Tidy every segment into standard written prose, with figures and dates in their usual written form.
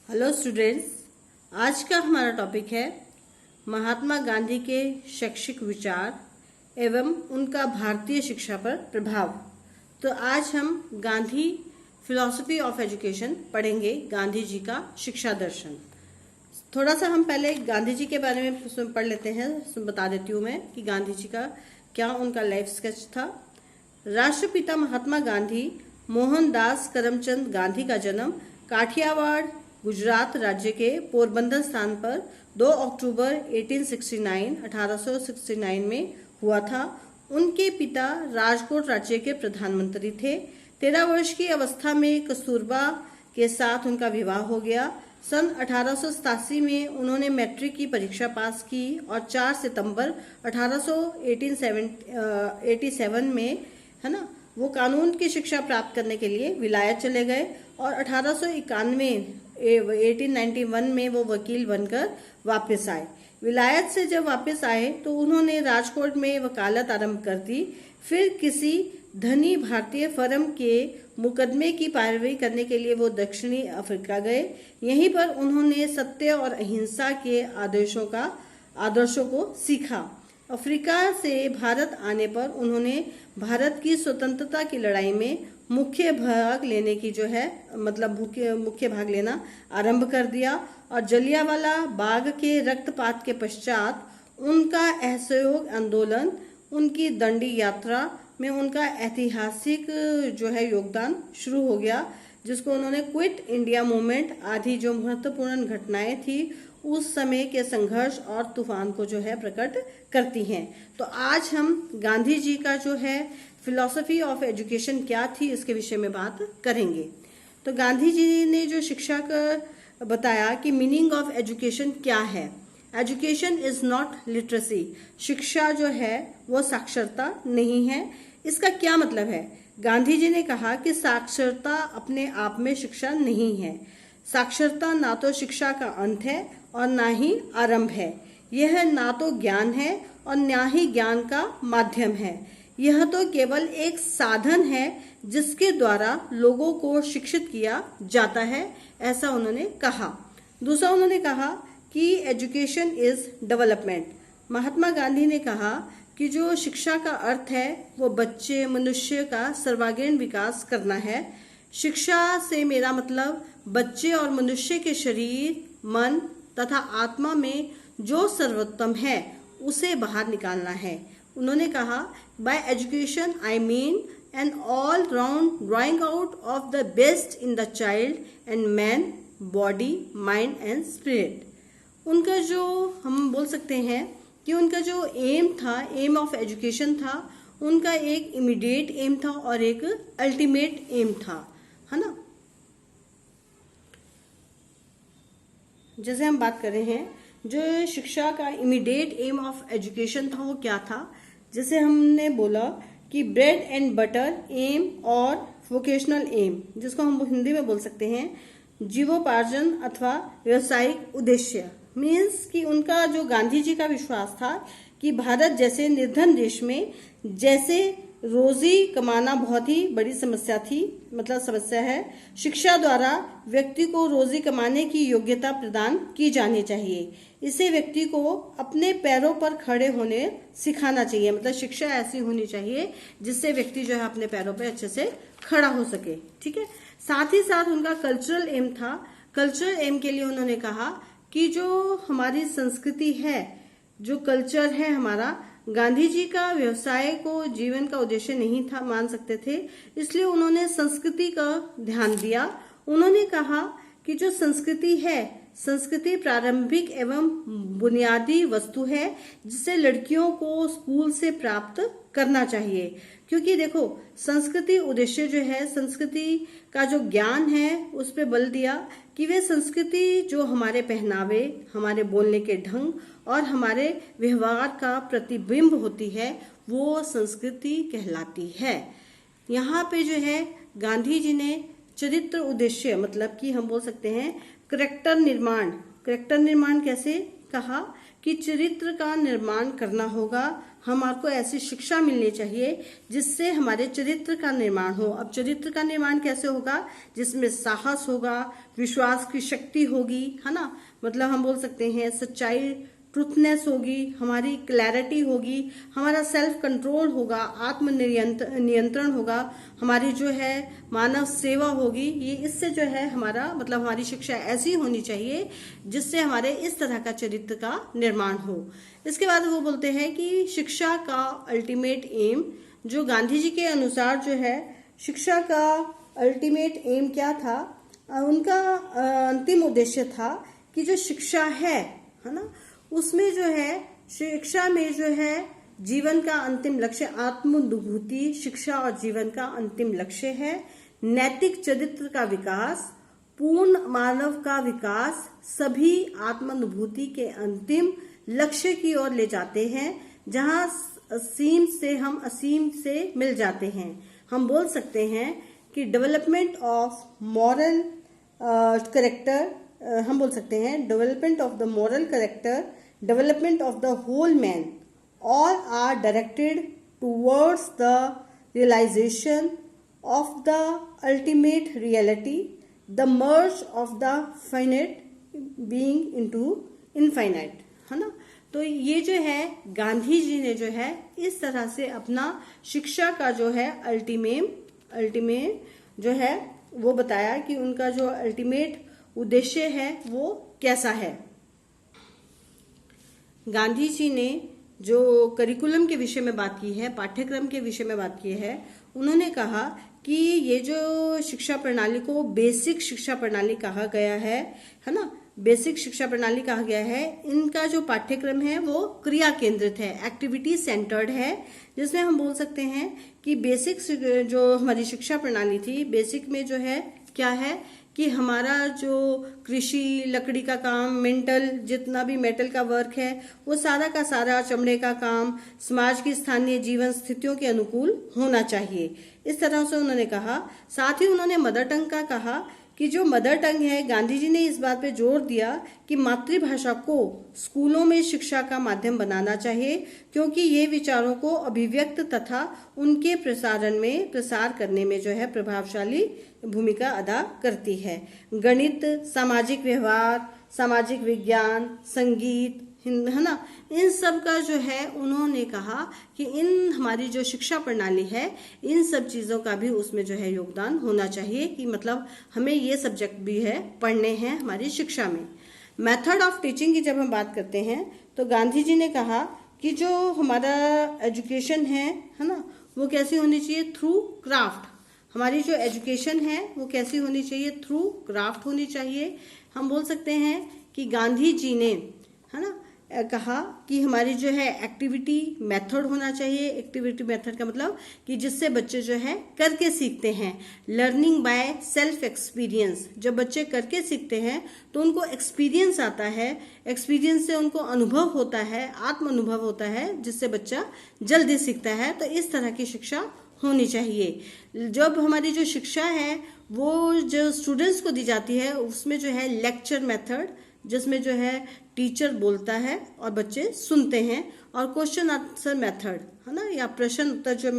Hello students, आज का हमारा टॉपिक है महात्मा गांधी के शैक्षिक विचार एवं उनका भारतीय शिक्षा पर प्रभाव। तो आज हम गांधी फिलॉसफी ऑफ एजुकेशन पढ़ेंगे, गांधी जी का शिक्षा दर्शन। थोड़ा सा हम पहले गांधी जी के बारे में पढ़ लेते हैं। बता देती हूँ मैं कि गांधी जी का क्या उनका लाइफ स्केच था। राष्ट्रपिता महात्मा गांधी मोहनदास करमचंद गांधी का जन्म काठियावाड़ गुजरात राज्य के पोरबंदर स्थान पर 2 अक्टूबर 1869 में हुआ था। उनके पिता राजकोट राज्य के प्रधानमंत्री थे। 13 वर्ष की अवस्था में कस्तूरबा के साथ उनका विवाह हो गया। सन 1887 में उन्होंने मैट्रिक की परीक्षा पास की और 4 सितंबर 1887 में वो कानून की शिक्षा प्राप्त करने के लिए विलायत चले गए और 1891 में वो वकील बनकर वापस आए। विलायत से जब वापस आए तो उन्होंने राजकोट में वकालत आरंभ कर दी। फिर किसी धनी भारतीय फर्म के मुकदमे की पैरवी करने के लिए वो दक्षिणी अफ्रीका गए। यहीं पर उन्होंने सत्य और अहिंसा के आदर्शों को सीखा। अफ्रीका से भारत आने पर उन्होंने भारत की स्वतंत्रता की लड़ाई में मुख्य भाग लेना आरंभ कर दिया और जलियांवाला बाग के रक्तपात के पश्चात उनका असहयोग आंदोलन, उनकी दंडी यात्रा में उनका ऐतिहासिक योगदान शुरू हो गया, जिसको उन्होंने क्विट इंडिया मूवमेंट आदि जो महत्वपूर्ण घटनाएं थी उस समय के संघर्ष और तूफान को प्रकट करती हैं। तो आज हम गांधी जी का फिलॉसफी ऑफ एजुकेशन क्या थी इसके विषय में बात करेंगे। तो गांधी जी ने जो शिक्षा का बताया कि मीनिंग ऑफ एजुकेशन क्या है। Education is not literacy. शिक्षा वो साक्षरता नहीं है। इसका क्या मतलब है? गांधी जी ने कहा कि साक्षरता अपने आप में शिक्षा नहीं है। साक्षरता ना तो शिक्षा का अंत है और ना ही आरंभ है। यह ना तो ज्ञान है और ना ही ज्ञान का माध्यम है। यह तो केवल एक साधन है जिसके द्वारा लोगों को शिक्षित किया जाता है, ऐसा उन्होंने कहा। दूसरा उन्होंने कहा कि education is development. Mahatma Gandhi ने कहा कि जो शिक्षा का अर्थ है वो मनुष्य का सर्वांगीण विकास करना है। शिक्षा से मेरा मतलब बच्चे और मनुष्य के शरीर, मन तथा आत्मा में जो सर्वोत्तम है उसे बाहर निकालना है। उन्होंने कहा by education I mean an all round drawing out of the best in the child and man, body, mind and spirit. उनका हम बोल सकते हैं कि उनका एम था, एम ऑफ एजुकेशन था, उनका एक इमीडिएट एम था और एक अल्टीमेट एम था, है ना। जैसे हम बात कर रहे हैं जो शिक्षा का इमीडिएट एम ऑफ एजुकेशन था वो क्या था। जैसे हमने बोला कि ब्रेड एंड बटर एम और वोकेशनल एम, जिसको हम हिंदी में बोल सकते हैं जीवोपार्जन अथवा व्यवसायिक उद्देश्य। मीन्स कि उनका गांधी जी का विश्वास था कि भारत जैसे निर्धन देश में जैसे रोजी कमाना बहुत ही बड़ी समस्या है, शिक्षा द्वारा व्यक्ति को रोजी कमाने की योग्यता प्रदान की जानी चाहिए। इसे व्यक्ति को अपने पैरों पर खड़े होने सिखाना चाहिए। शिक्षा ऐसी होनी चाहिए जिससे व्यक्ति अपने पैरों पर अच्छे से खड़ा हो सके। ठीक है। साथ ही साथ उनका कल्चरल एम था। कल्चरल एम के लिए उन्होंने कहा कि जो हमारी संस्कृति है, जो कल्चर है हमारा, गांधी जी का व्यवसाय को जीवन का उद्देश्य नहीं था मान सकते थे, इसलिए उन्होंने संस्कृति का ध्यान दिया। उन्होंने कहा कि जो संस्कृति है, संस्कृति प्रारंभिक एवं बुनियादी वस्तु है जिसे लड़कियों को स्कूल से प्राप्त करना चाहिए। क्योंकि देखो संस्कृति उद्देश्य है, संस्कृति का ज्ञान है उस पे बल दिया कि वे संस्कृति जो हमारे पहनावे, हमारे बोलने के ढंग और हमारे व्यवहार का प्रतिबिंब होती है वो संस्कृति कहलाती है। यहाँ पे गांधी जी ने चरित्र उद्देश्य कि हम बोल सकते हैं करेक्टर निर्माण कैसे कहा कि चरित्र का निर्माण करना होगा, हमारे ऐसी शिक्षा मिलनी चाहिए जिससे हमारे चरित्र का निर्माण हो। अब चरित्र का निर्माण कैसे होगा? जिसमें साहस होगा, विश्वास की शक्ति होगी, है ना, मतलब हम बोल सकते हैं सच्चाई, ट्रुथनेस होगी, हमारी क्लैरिटी होगी, हमारा सेल्फ कंट्रोल होगा, आत्म नियंत्रण होगा, हमारी जो है मानव सेवा होगी। ये इससे जो है हमारा मतलब हमारी शिक्षा ऐसी होनी चाहिए जिससे हमारे इस तरह का चरित्र का निर्माण हो। इसके बाद वो बोलते हैं कि शिक्षा का अल्टीमेट एम, जो गांधी जी के अनुसार जो है शिक्षा का अल्टीमेट एम क्या था? उनका अंतिम उद्देश्य था कि जो शिक्षा है ना, उसमें जो है शिक्षा में जो है जीवन का अंतिम लक्ष्य आत्मानुभूति, शिक्षा और जीवन का अंतिम लक्ष्य है। नैतिक चरित्र का विकास, पूर्ण मानव का विकास सभी आत्मानुभूति के अंतिम लक्ष्य की ओर ले जाते हैं, जहां असीम से हम असीम से मिल जाते हैं। हम बोल सकते हैं कि डेवलपमेंट ऑफ मॉरल करेक्टर, हम बोल सकते हैं development of the moral character, development of the whole man, all are directed towards the realization of the ultimate reality, the merge of the finite being into infinite, है ना। तो ये जो है गांधी जी ने जो है इस तरह से अपना शिक्षा का जो है अल्टीमेट जो है वो बताया कि उनका जो अल्टीमेट उद्देश्य है वो कैसा है। गांधी जी ने जो करिकुलम के विषय में बात की है, पाठ्यक्रम के विषय में बात की है, उन्होंने कहा कि ये जो शिक्षा प्रणाली को बेसिक शिक्षा प्रणाली कहा गया है ना, बेसिक शिक्षा प्रणाली कहा गया है। इनका जो पाठ्यक्रम है वो क्रिया केंद्रित है, एक्टिविटी सेंटर्ड है, जिसमें हम बोल सकते हैं कि बेसिक जो हमारी शिक्षा प्रणाली थी, बेसिक में जो है क्या है कि हमारा जो कृषि, लकड़ी का काम, मेंटल जितना भी मेटल का वर्क है वो सारा का सारा, चमड़े का काम समाज की स्थानीय जीवन स्थितियों के अनुकूल होना चाहिए, इस तरह से उन्होंने कहा। साथ ही उन्होंने मदर टंग का कहा कि जो मदर टंग है, गांधी जी ने इस बात पे जोर दिया कि मातृभाषा को स्कूलों में शिक्षा का माध्यम बनाना चाहिए, क्योंकि ये विचारों को अभिव्यक्त तथा उनके प्रसार करने में जो है प्रभावशाली भूमिका अदा करती है। गणित, सामाजिक व्यवहार, सामाजिक विज्ञान, संगीत, है ना, इन सब का जो है उन्होंने कहा कि इन हमारी जो शिक्षा प्रणाली है इन सब चीजों का भी उसमें जो है योगदान होना चाहिए, कि मतलब हमें ये सब्जेक्ट भी है पढ़ने हैं हमारी शिक्षा में। मेथड ऑफ टीचिंग की जब हम बात करते हैं तो गांधी जी ने कहा कि जो हमारा एजुकेशन है ना, वो कैसी होनी चाहिए? Through craft. हमारी जो एजुकेशन है वो कैसी होनी चाहिए? थ्रू क्राफ्ट होनी चाहिए। हम बोल सकते हैं कि गांधी जी ने, है ना, कहा कि हमारी जो है एक्टिविटी मेथड होना चाहिए। एक्टिविटी मेथड का मतलब कि जिससे बच्चे जो है करके सीखते हैं। लर्निंग बाय सेल्फ एक्सपीरियंस, जब बच्चे करके सीखते हैं तो उनको एक्सपीरियंस आता है, एक्सपीरियंस से उनको अनुभव होता है, आत्म अनुभव होता है, जिससे बच्चा जल्दी सीखता है। तो इस तरह की शिक्षा होनी चाहिए। जब हमारी जो शिक्षा है वो जो स्टूडेंट्स को दी जाती है उसमें जो है लेक्चर मेथड, जिसमें जो है टीचर बोलता है और बच्चे सुनते हैं, और क्वेश्चन आंसर मेथड, है ना, या प्रश्न उत्तर जो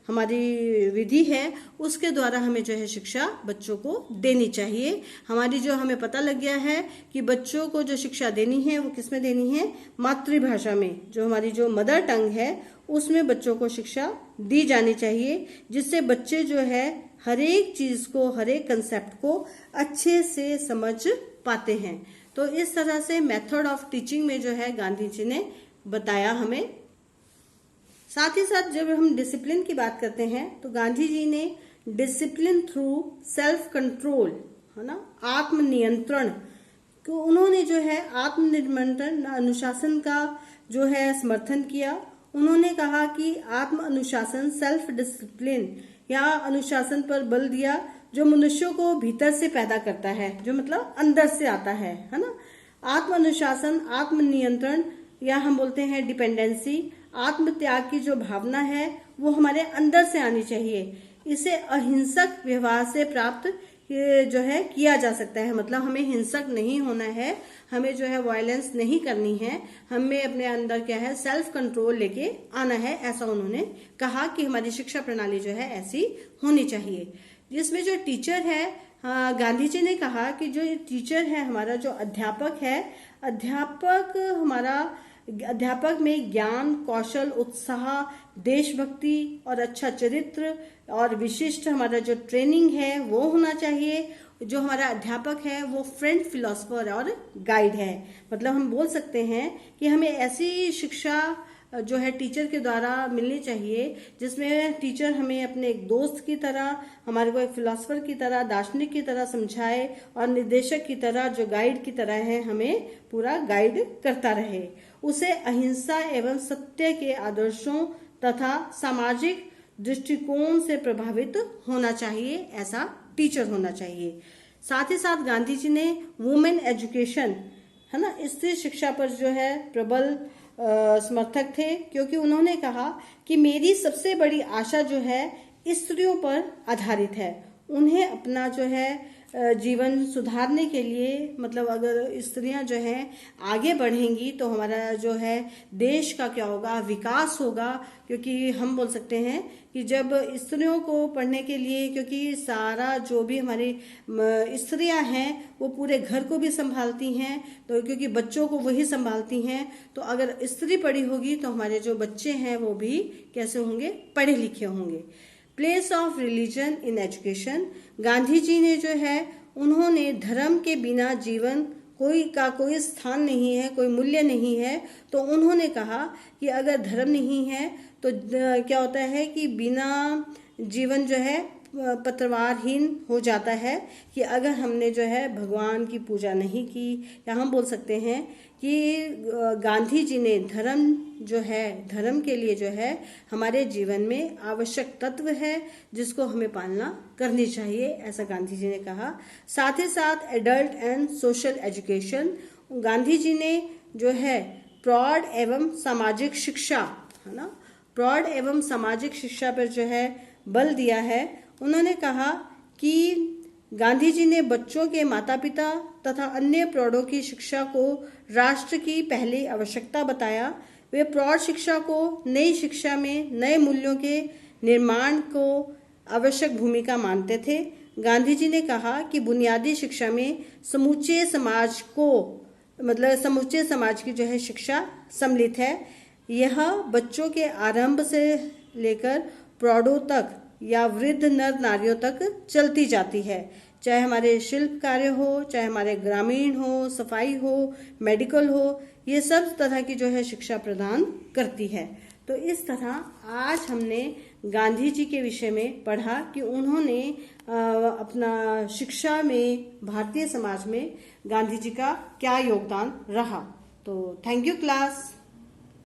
हमारी विधि है उसके द्वारा हमें जो है शिक्षा बच्चों को देनी चाहिए। हमारी जो हमें पता लग गया है कि बच्चों को जो शिक्षा देनी है वो किस में देनी है? मातृभाषा में, जो हमारी जो मदर टंग है उसमें बच्चों को शिक्षा दी जानी चाहिए, जिससे बच्चे जो है हर एक चीज को, हर एक कंसेप्ट को अच्छे से समझ पाते हैं। तो इस तरह से मेथड ऑफ टीचिंग में जो है गांधी जी ने बताया हमें। साथ ही साथ जब हम डिसिप्लिन की बात करते हैं तो गांधी जी ने डिसिप्लिन थ्रू सेल्फ कंट्रोल, है ना, आत्मनियंत्रण को उन्होंने जो है आत्मनियंत्रण, अनुशासन का जो है समर्थन किया। उन्होंने कहा कि आत्म अनुशासन, सेल्फ डिसिप्लिन या अनुशासन पर बल दिया, जो मनुष्यों को भीतर से पैदा करता है, जो मतलब अंदर से आता है ना। आत्म अनुशासन, आत्मनियंत्रण या हम बोलते हैं डिपेंडेंसी, आत्म त्याग की जो भावना है वो हमारे अंदर से आनी चाहिए। इसे अहिंसक व्यवहार से प्राप्त जो है किया जा सकता है। मतलब हमें हिंसक नहीं होना है, हमें जो है वायलेंस नहीं करनी है, हमें अपने अंदर क्या है सेल्फ कंट्रोल लेके आना है, ऐसा उन्होंने कहा कि हमारी शिक्षा प्रणाली जो है ऐसी होनी चाहिए। जिसमें जो टीचर है, गांधी जी ने कहा कि जो टीचर है हमारा, जो अध्यापक है, अध्यापक में ज्ञान, कौशल, उत्साह, देशभक्ति और अच्छा चरित्र और विशिष्ट हमारा जो ट्रेनिंग है वो होना चाहिए। जो हमारा अध्यापक है वो फ्रेंड, फिलोसफर और गाइड है। मतलब हम बोल सकते हैं कि हमें ऐसी शिक्षा जो है टीचर के द्वारा मिलनी चाहिए जिसमें टीचर हमें अपने एक दोस्त की तरह, हमारे को एक फिलोसफर की तरह, दार्शनिक की तरह समझाए और निर्देशक की तरह, जो गाइड की तरह है, हमें पूरा गाइड करता रहे। उसे अहिंसा एवं सत्य के आदर्शों तथा सामाजिक दृष्टिकोण से प्रभावित होना चाहिए, ऐसा टीचर होना चाहिए। साथ ही साथ गांधी जी ने वुमेन एजुकेशन, है ना, स्त्री शिक्षा पर जो है प्रबल समर्थक थे, क्योंकि उन्होंने कहा कि मेरी सबसे बड़ी आशा जो है स्त्रियों पर आधारित है। उन्हें अपना जो है जीवन सुधारने के लिए, मतलब अगर स्त्रियां जो हैं आगे बढ़ेंगी तो हमारा जो है देश का क्या होगा, विकास होगा। क्योंकि हम बोल सकते हैं कि जब स्त्रियों को पढ़ने के लिए, क्योंकि सारा जो भी हमारी स्त्रियां हैं वो पूरे घर को भी संभालती हैं, तो क्योंकि बच्चों को वही संभालती हैं, तो अगर स्त्री पढ़ी होगी तो हमारे जो बच्चे हैं वो भी कैसे होंगे, पढ़े लिखे होंगे। Place of religion in education, Gandhi ji ने जो है उन्होंने धर्म के बिना जीवन कोई स्थान नहीं है, कोई मूल्य नहीं है। तो उन्होंने कहा कि अगर धर्म नहीं है तो क्या होता है कि बिना जीवन जो है पतवारहीन हो जाता है। कि अगर हमने जो है भगवान की पूजा नहीं की, या हम बोल सकते हैं कि गांधी जी ने धर्म के लिए जो है हमारे जीवन में आवश्यक तत्व है जिसको हमें पालना करनी चाहिए, ऐसा गांधी जी ने कहा। साथ ही साथ adult and social education, Gandhi ji ने जो है प्रौढ़ एवं सामाजिक शिक्षा, है ना, प्रौढ़ एवं सामाजिक शिक्षा पर जो है बल दिया है। उन्होंने कहा कि गांधी जी ने बच्चों के माता पिता तथा अन्य प्रौढ़ों की शिक्षा को राष्ट्र की पहली आवश्यकता बताया। वे प्रौढ़ शिक्षा को नई शिक्षा में नए मूल्यों के निर्माण को आवश्यक भूमिका मानते थे। गांधी जी ने कहा कि बुनियादी शिक्षा में समूचे समाज की जो है शिक्षा सम्मिलित है। यह बच्चों के आरंभ से लेकर प्रौढ़ों तक या वृद्ध नर नारियों तक चलती जाती है, चाहे हमारे शिल्प कार्य हो, चाहे हमारे ग्रामीण हो, सफाई हो, मेडिकल हो, ये सब तरह की जो है शिक्षा प्रदान करती है। तो इस तरह आज हमने गांधी जी के विषय में पढ़ा कि उन्होंने अपना शिक्षा में, भारतीय समाज में गांधी जी का क्या योगदान रहा। तो थैंक यू क्लास।